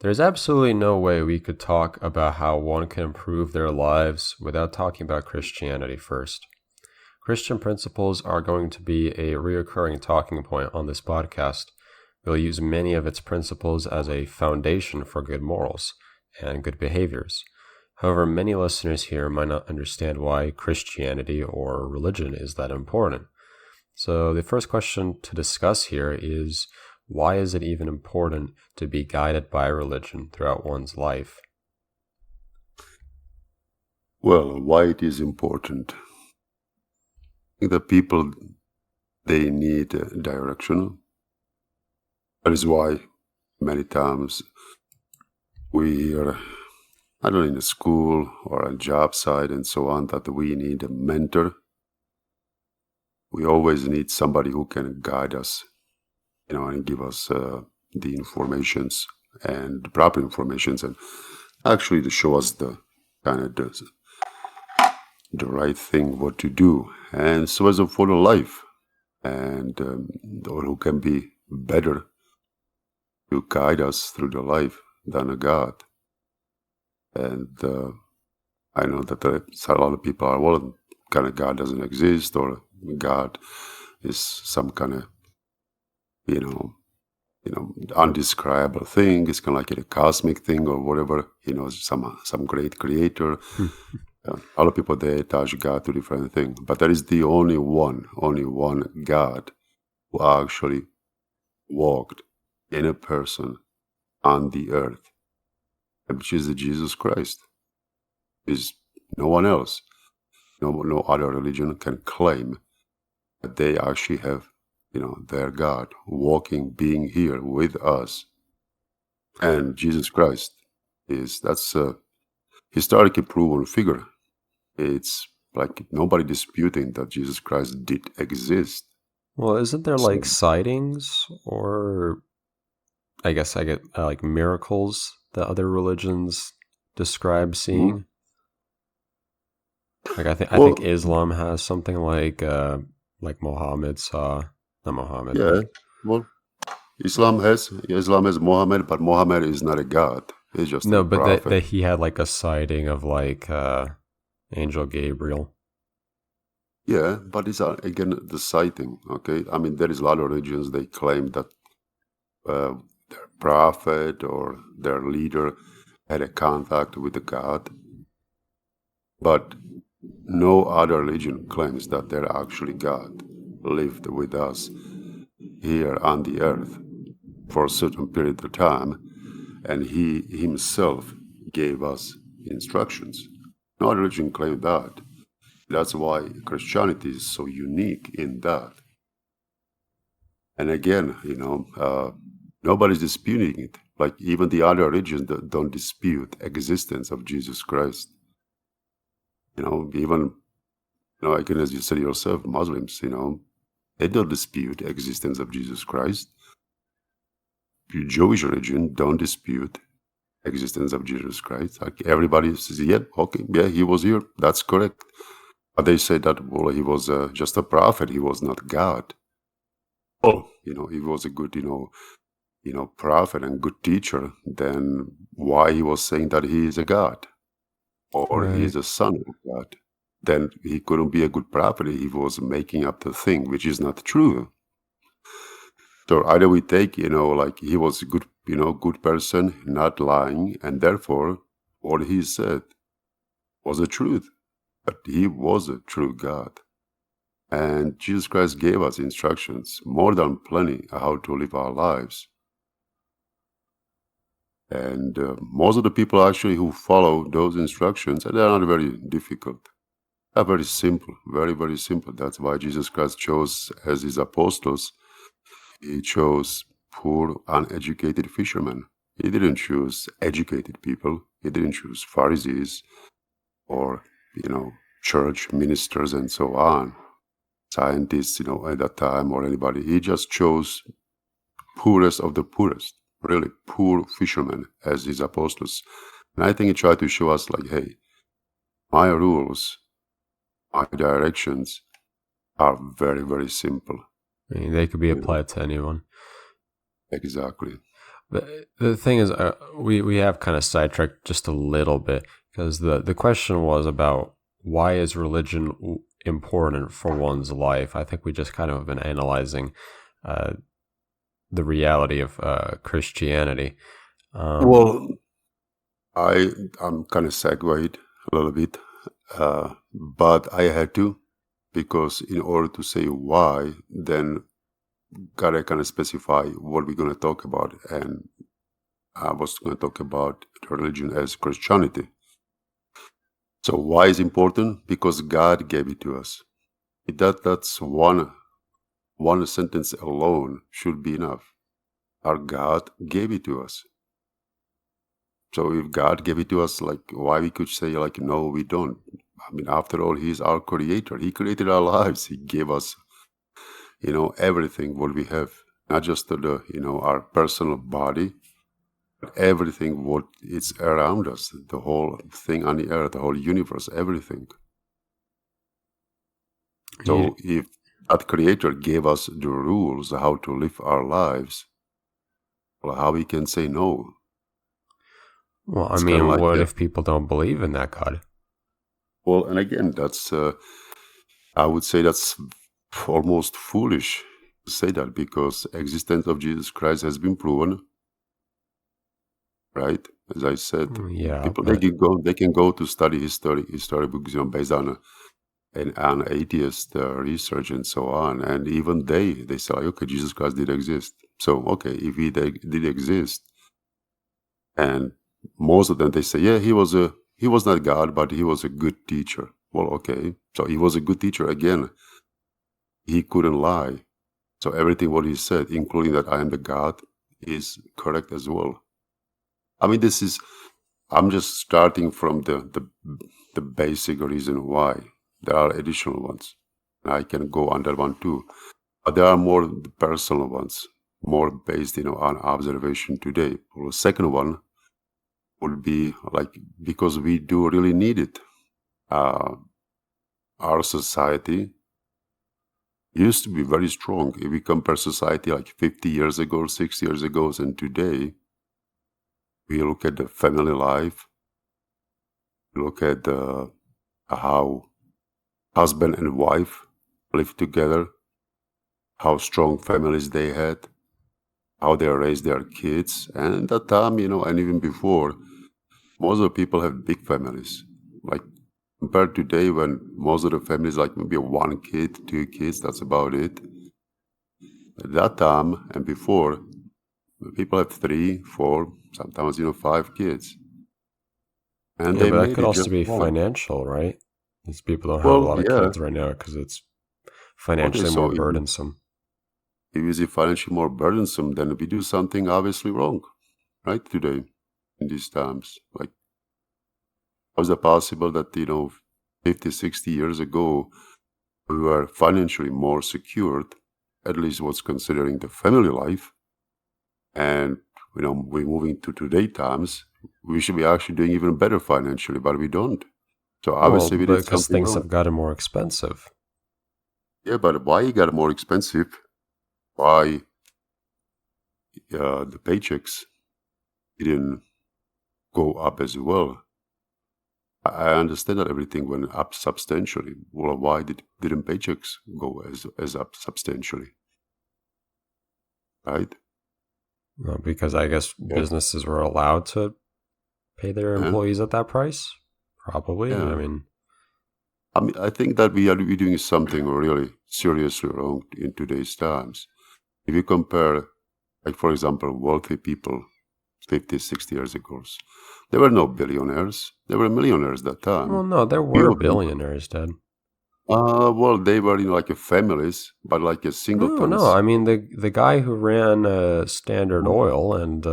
There's absolutely no way we could talk about how one can improve their lives without talking about Christianity first. Christian principles are going to be a reoccurring talking point on this podcast. We'll use many of its principles as a foundation for good morals and good behaviors. However, many listeners here might not understand why Christianity or religion is that important. So the first question to discuss here is, why is it even important to be guided by religion throughout one's life? Well, why it is important? I think that people, they need direction. That is why many times we are, I don't know, in a school or a job site and so on, that we need a mentor. We always need somebody who can guide us, and give us the informations and the proper informations, and actually to show us the kind of the right thing, what to do, and so as a for the life, and or who can be better to guide us through the life than a God. And I know that a lot of people are, well, kind of God doesn't exist, or God is some kind of undescribable thing. It's kind of like a cosmic thing or whatever, some great creator. A lot of people, they attach God to different things, but there is the only one God who actually walked in a person on the earth, which is Jesus Christ. Is no one else. No other religion can claim that they actually have their God walking, being here with us. And Jesus Christ that's a historically proven figure. It's like nobody disputing that Jesus Christ did exist. Well, isn't there So, like sightings, or I guess I get like miracles that other religions describe seeing? Like I think well, Islam has something like Muhammad saw, not Muhammad, yeah, like well, Islam has Muhammad, but Muhammad is not a god. He's just no, a but that prophet. he had like a sighting of like Angel Gabriel. Yeah, but it's again the sighting. Okay, I mean there is a lot of religions they claim that their prophet or their leader had a contact with the God, but no other religion claims that their actually God lived with us here on the earth for a certain period of time, and he himself gave us instructions. No other religion claimed that. That's why Christianity is so unique in that. And again, nobody's disputing it. Like even the other religions that don't dispute existence of Jesus Christ. Even again, as you said yourself, Muslims, they don't dispute existence of Jesus Christ. The Jewish religion don't dispute existence of Jesus Christ. Like everybody says, yeah, okay, yeah, he was here. That's correct. But they say that, well, he was just a prophet. He was not God. Well, he was a good, prophet and good teacher. Then why he was saying that he is a God or he Right. is a son of God? Then he couldn't be a good prophet. He was making up the thing, which is not true. So either we take, like he was a good, good person, not lying, and therefore what he said was the truth. But he was a true God. And Jesus Christ gave us instructions, more than plenty, how to live our lives. And most of the people actually who follow those instructions, they're not very difficult. They're very simple, very, very simple. That's why Jesus Christ chose as his apostles, he chose poor, uneducated fishermen. He didn't choose educated people. He didn't choose Pharisees or, church ministers and so on, scientists, at that time or anybody. He just chose poorest of the poorest, really poor fishermen as his apostles. And I think he tried to show us like, hey, my rules, my directions are very, very simple. I mean, they could be applied to anyone. Exactly. The thing is, we have kind of sidetracked just a little bit because the question was about why is religion important for one's life. I think we just kind of have been analyzing the reality of Christianity. Well, I'm kind of segued a little bit, but I had to, because in order to say why, then gotta kind of specify what we're going to talk about, and I was going to talk about religion as Christianity. So why is important? Because God gave it to us. That's one sentence alone should be enough. Our God gave it to us. So if God gave it to us, like, why we could say, like, no, we don't? I mean, after all, He's our creator. He created our lives. He gave us, everything what we have, not just our personal body, but everything what is around us, the whole thing on the earth, the whole universe, everything. So if that creator gave us the rules how to live our lives, well, how we can say no? Well, I mean, what if people don't believe in that God? Well, and again, that's, I would say that's almost foolish to say that, because existence of Jesus Christ has been proven, right? As I said, people, they can go to study history books, based on an atheist research and so on, and even they say, okay, Jesus Christ did exist. So, okay, if he did exist, and most of them, they say, yeah, he was not God, but he was a good teacher. Well, okay, so he was a good teacher. Again, he couldn't lie. So everything what he said, including that I am the God, is correct as well. I mean, I'm just starting from the basic reason why. There are additional ones. I can go on that one too. But there are more personal ones, more based, on observation today. Well, the second one would be like, because we do really need it. Our society used to be very strong. If we compare society like 50 years ago, 60 years ago, and today, we look at the family life, look at how husband and wife live together, how strong families they had, how they raised their kids. And at that time, and even before, most of the people have big families. Like, compared to today, when most of the families, like maybe one kid, two kids, that's about it. At that time and before, people have 3, 4, sometimes 5 kids. And yeah, but that could also be financial, right? These people don't have a lot of kids right now because it's financially more burdensome. If it is financially more burdensome, then we do something obviously wrong, right? Today, in these times, like, how is it possible that 50, 60 years ago we were financially more secured, at least what's considering the family life, and we're moving to today times, we should be actually doing even better financially, but we don't. So obviously we did something because things wrong. have gotten more expensive. Yeah, but why it got more expensive? Why the paychecks didn't go up as well? I understand that everything went up substantially. Well, why didn't paychecks go as up substantially? Right? Well, because I guess businesses were allowed to pay their employees at that price. Probably. Yeah. I mean, I think that we're doing something really seriously wrong in today's times. If you compare, like, for example, wealthy people 50, 60 years ago, there were no billionaires. There were millionaires that time. Well, no, there were billionaires, Dad. Well, they were like families, but like a singletons. No, I mean the guy who ran Standard Oil and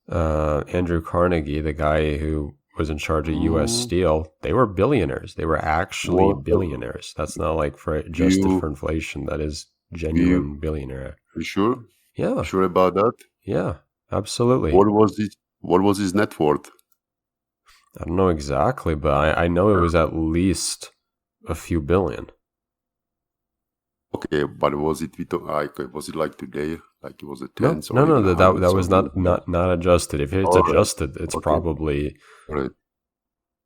Andrew Carnegie, the guy who was in charge of U.S. Steel, they were billionaires. They were actually billionaires. That's not like adjusted for inflation. That is genuine billionaire. You sure? Yeah. Sure about that? Yeah, absolutely. What was his net worth? I don't know exactly, but I know it was at least a few billion. Okay, but was it like today, Like it was the No, tens or no, no. even That hundreds was of millions. not adjusted. If it's All right. adjusted, it's Okay. probably Right.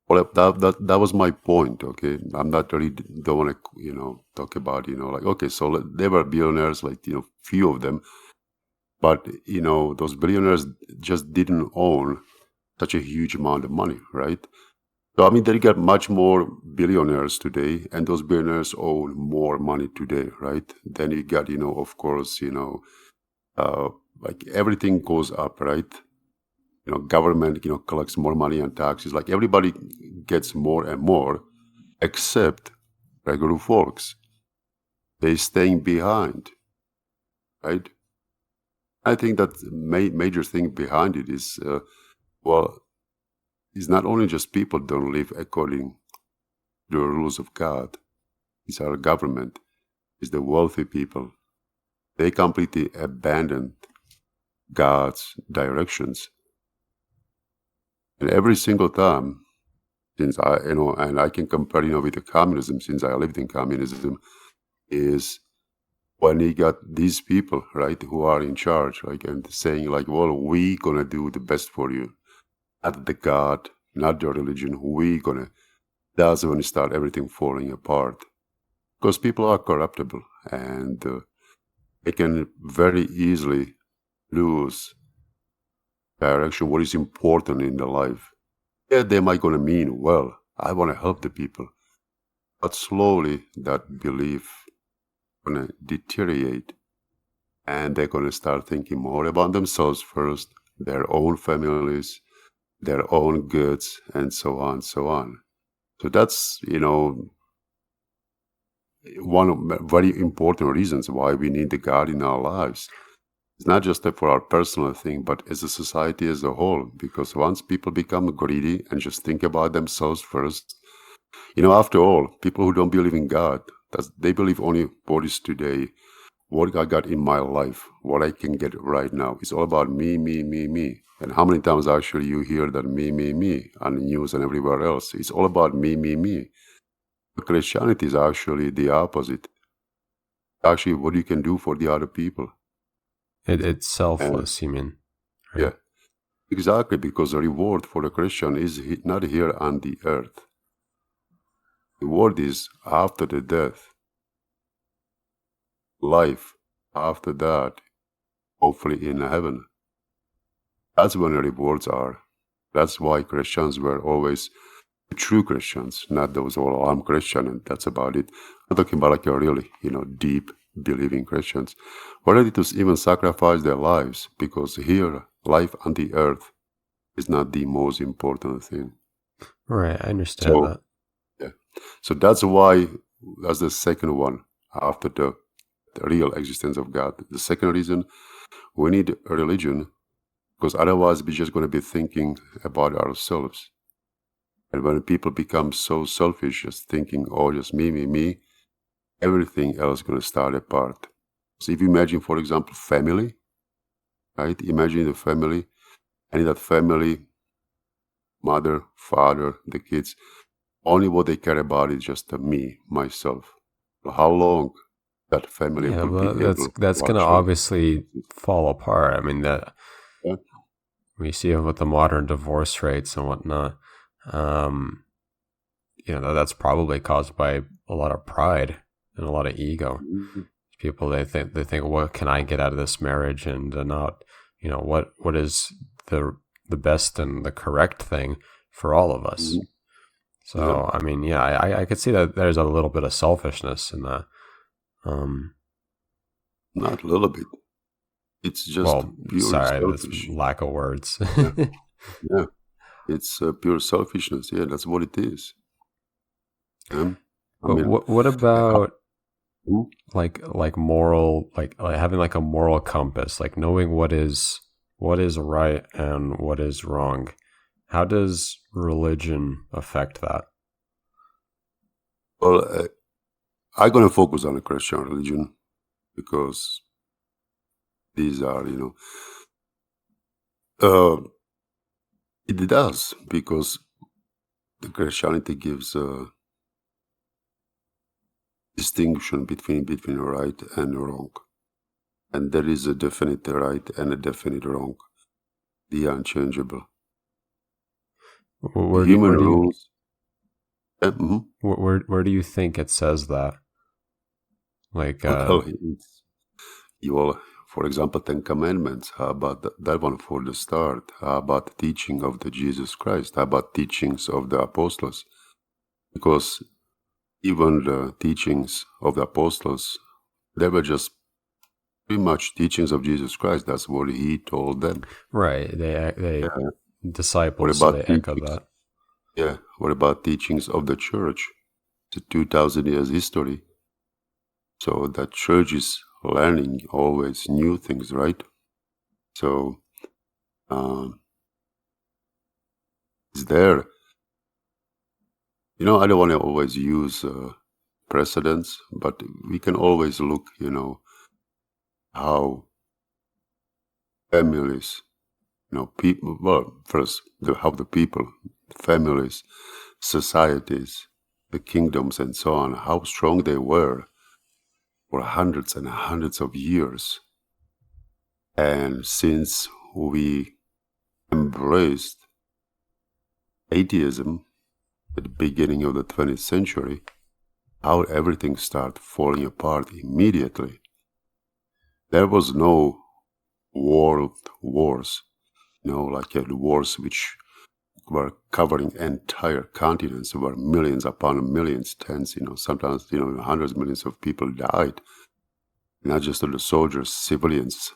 Well, that was my point. Okay, I'm not really don't want to talk about like okay, so they were billionaires, like few of them, but those billionaires just didn't own such a huge amount of money, right? So I mean, they got much more billionaires today, and those billionaires own more money today, right? Then you got of course like everything goes up, right? Government, collects more money on taxes. Like everybody gets more and more, except regular folks. They staying behind, right? I think that major thing behind it is, well, it's not only just people don't live according to the rules of God. It's our government. It's the wealthy people. They completely abandoned God's directions. And every single time, since and I can compare, with the communism, since I lived in communism, is when you got these people, right, who are in charge, like, and saying like, well, we gonna do the best for you, not the God, not the religion, that's when you start everything falling apart. Because people are corruptible, and they can very easily lose direction, what is important in their life. Yeah, they might gonna mean well, I want to help the people, but slowly that belief gonna deteriorate, and they're gonna start thinking more about themselves first, their own families, their own goods, and so on, so on. So that's one of very important reasons why we need the God in our lives. It's not just for our personal thing, but as a society as a whole. Because once people become greedy and just think about themselves first, after all, people who don't believe in God, they believe only what is today, what I got in my life, what I can get right now. It's all about me, me, me, me. And how many times actually you hear that me on the news and everywhere else? It's all about me, me, me. But Christianity is actually the opposite. Actually, what you can do for the other people. it's And selfless. You mean? Right? yeah, exactly, because the reward for the Christian is not here on the earth. The reward is after the death, life after that, hopefully in heaven. That's when the rewards are. That's why Christians were always true Christians, not those, oh, I'm Christian and that's about it. I'm talking about like a really, deep believing Christians. Were ready to even sacrifice their lives, because here, life on the earth is not the most important thing. Right. I understand So, that. yeah. So that's why, that's the second one, after the real existence of God. The second reason, we need a religion, because otherwise we're just going to be thinking about ourselves. And when people become so selfish, just thinking, oh, just me, me, me, everything else is going to start apart. So if you imagine, for example, family, right? Imagine the family, and in that family, mother, father, the kids, only what they care about is just me, myself. How long that family Yeah, will be well, able that's to gonna actually obviously exist? fall apart. I mean, that Yeah? we see it with the modern divorce rates and whatnot. Um, that's probably caused by a lot of pride and a lot of ego. Mhm. People they think, what can I get out of this marriage, and not, what is the best and the correct thing for all of us. Mhm. Yeah, So I mean, yeah, I could see that there's a little bit of selfishness in that. Um, not a little bit. It's just well, pure sorry, that's selfish. lack of words. Yeah, yeah. It's pure selfishness. Yeah, that's what it is. Yeah? I But mean, what about mhm. like moral, like having like a moral compass, like knowing what is right and what is wrong? How does religion affect that? Well, I'm going to focus on the Christian religion, because these are, uh, it does, because the Christianity gives a distinction between right and wrong. and there is a definite right and a definite wrong, the unchangeable. Where do, Human where do you rules. Mhm. where do you think it says that? Like, Well, it's you all, for example, Ten Commandments. How about that one for the start? How about the teaching of the Jesus Christ? How about teachings of the apostles? Because even the teachings of the apostles, they were just pretty much teachings of Jesus Christ. That's what he told them. right? They Yeah. What disciples, so they about echo teachings? that. Yeah. What about teachings of the church? It's a 2,000 years history. So that church is learning always new things, right? So it's there. I don't want to always use precedents, but we can always look, how families, people, well, first, how the people, families, societies, the kingdoms, and so on, how strong they were for hundreds and hundreds of years. And since we embraced atheism at the beginning of the 20th century, how everything started falling apart immediately. There was no world wars, like the wars which were covering entire continents, where millions upon millions, tens, sometimes, hundreds of millions of people died. Not just of the soldiers, civilians,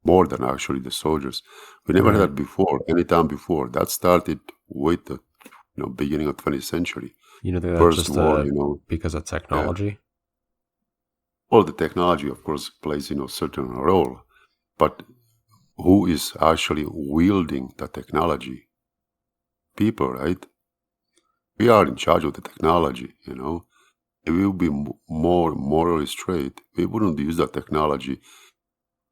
more than actually the soldiers. We never had Right. that before, any time before. That started with the beginning of 20th century. You know, that's First just war, because of yeah. technology. Well, the technology, of course, plays, certain role, but who is actually wielding the technology? People, right? We are in charge of the technology, If we would be more morally straight, we wouldn't use that technology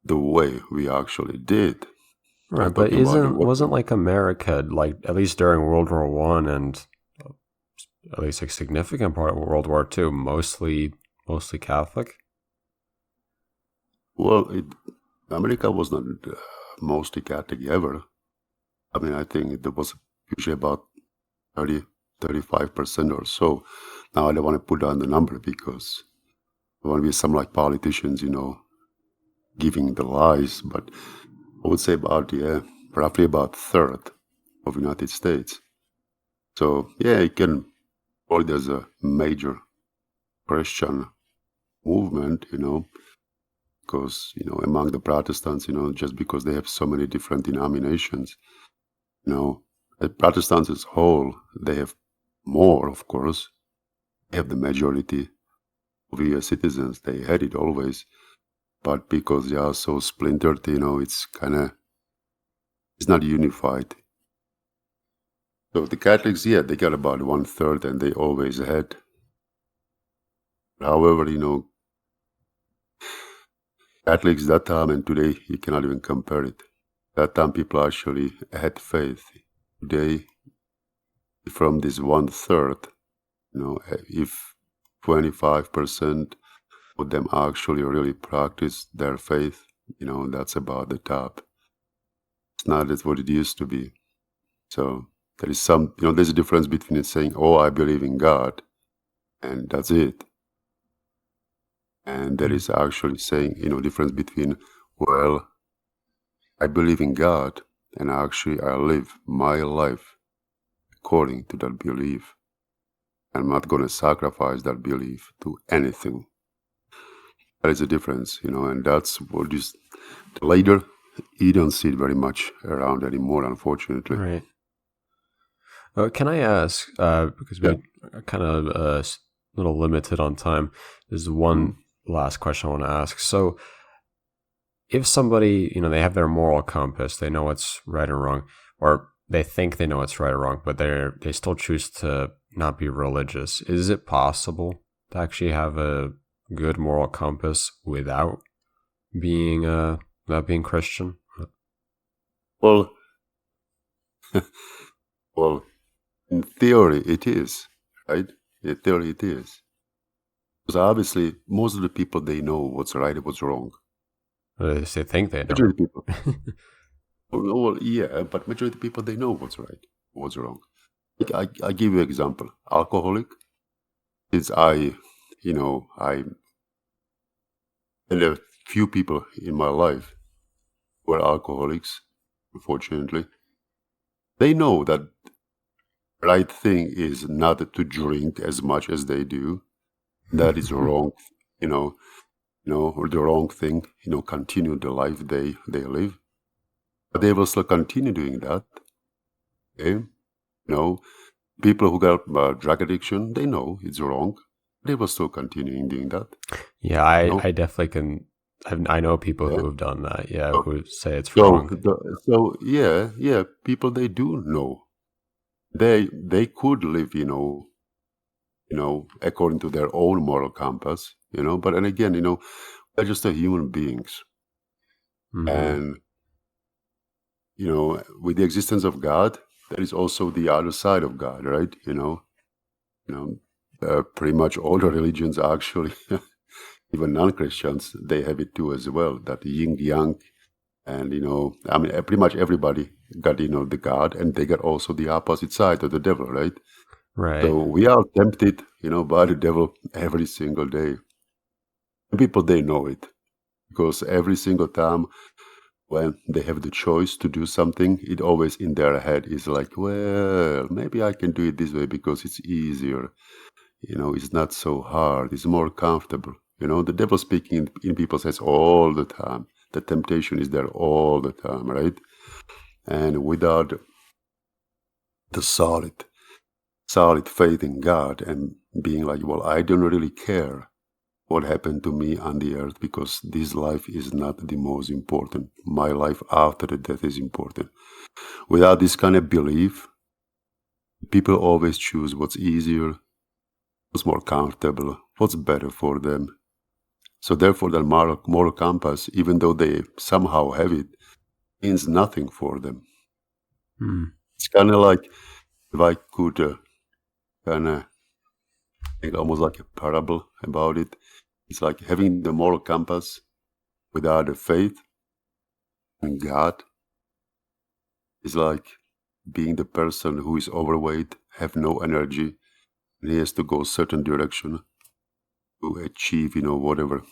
the way we actually did. Right, I'm but talking about the wasn't weapons. like America, like at least during World War One and at least a significant part of World War Two, mostly Catholic? Well, America was not mostly Catholic ever. I mean, I think there was usually about 30, 35% or so. Now, I don't want to put down the number because there want to be some like politicians, giving the lies, but I would say about, roughly about a third of the United States. So, yeah, you can call it as a major Christian movement, because, among the Protestants, just because they have so many different denominations, the Protestants as a whole, they have more, of course. They have the majority of US citizens. They had it always. But because they are so splintered, it's it's not unified. So the Catholics, yeah, they got about 1/3, and they always had. However, Catholics that time and today, you cannot even compare it. That time people actually had faith. Today, from this 1/3, if 25% of them actually really practice their faith, that's about the top. It's not as what it used to be. So there is there's a difference between saying, oh, I believe in God, and that's it. And there is actually saying, difference between, well, I believe in God, and actually I live my life according to that belief. I'm not going to sacrifice that belief to anything. That is a difference, and that's what is later. You don't see it very much around anymore, unfortunately. Right. Can I ask, because Yeah. we are kind of a little limited on time, there's one last question I want to ask. So, if somebody, they have their moral compass, they know what's right or wrong, or they think they know what's right or wrong, but they still choose to not be religious, is it possible to actually have a good moral compass without being Christian? Well, well, in theory, it is, right? In theory, it is. Because obviously, most of the people, they know what's right and what's wrong. They think they know. Majority of people. Well, yeah, but majority of people, they know what's right, what's wrong. I give you an example. Alcoholic. Since and a few people in my life were alcoholics, unfortunately. They know that right thing is not to drink as much as they do. That is wrong, or the wrong thing, continue the life they live. But they will still continue doing that. Okay? People who got drug addiction, they know it's wrong. They will still continue doing that. Yeah, I definitely can. I know people who have done that. Yeah, who say it's wrong. So yeah, people, they do know. They could live, according to their own moral compass, But and again, they're just human beings, and with the existence of God, there is also the other side of God, right? Pretty much all the religions actually, even non-Christians, they have it too as well. That yin yang, and pretty much everybody got the God, and they got also the opposite side of the devil, right? Right. So we are tempted, by the devil every single day. And people, they know it, because every single time when they have the choice to do something, it always in their head is like, well, maybe I can do it this way because it's easier. It's not so hard. It's more comfortable. The devil speaking in people's heads all the time. The temptation is there all the time, right? And without the solid faith in God and being like, well, I don't really care what happened to me on the earth, because this life is not the most important. My life after the death is important. Without this kind of belief, people always choose what's easier, what's more comfortable, what's better for them. So therefore, that moral compass, even though they somehow have it, means nothing for them. It's kind of like, if I could kind of make almost like a parable about it, it's like having the moral compass without a faith in God is like being the person who is overweight, have no energy, and he has to go a certain direction to achieve, whatever,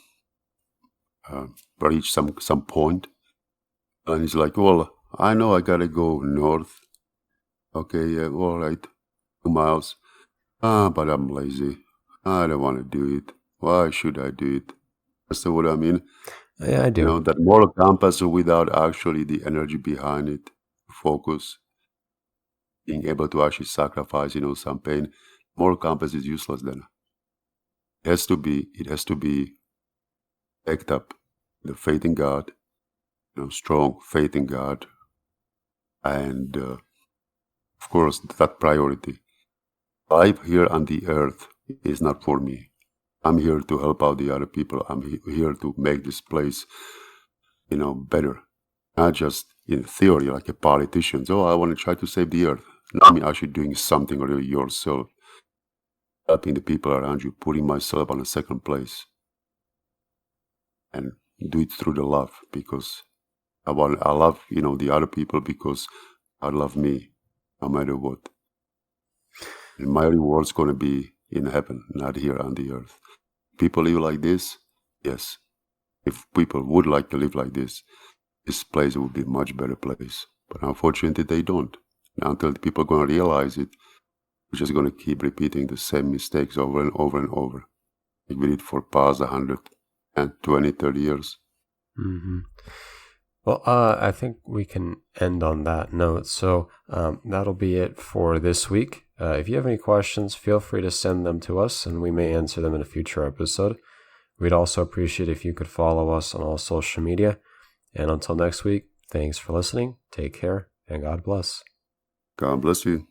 reach some point. And he's like, well, I know I gotta go north. Okay, yeah, all right, 2 miles. But I'm lazy. I don't want to do it. Why should I do it? That's what I mean. Yeah, I do. That moral compass without actually the energy behind it, focus, being able to actually sacrifice, some pain. Moral compass is useless then. It has to be backed up, the faith in God, strong faith in God, and of course that priority. Life here on the earth is not for me. I'm here to help out the other people. I'm here to make this place, better. Not just in theory, like a politician. So I want to try to save the earth. Not me actually doing something really yourself, helping the people around you, putting myself on a second place, and do it through the love, because I love, the other people, because I love me, no matter what. And my reward's going to be in heaven, not here on the earth. People live like this? Yes. If people would like to live like this place would be a much better place. But unfortunately, they don't. And until people are going to realize it, we're just going to keep repeating the same mistakes over and over and over. Like we did for past 100 and 20, 30 years. Well, I think we can end on that note. So that'll be it for this week. If you have any questions, feel free to send them to us, and we may answer them in a future episode. We'd also appreciate if you could follow us on all social media. And until next week, thanks for listening. Take care, and God bless. God bless you.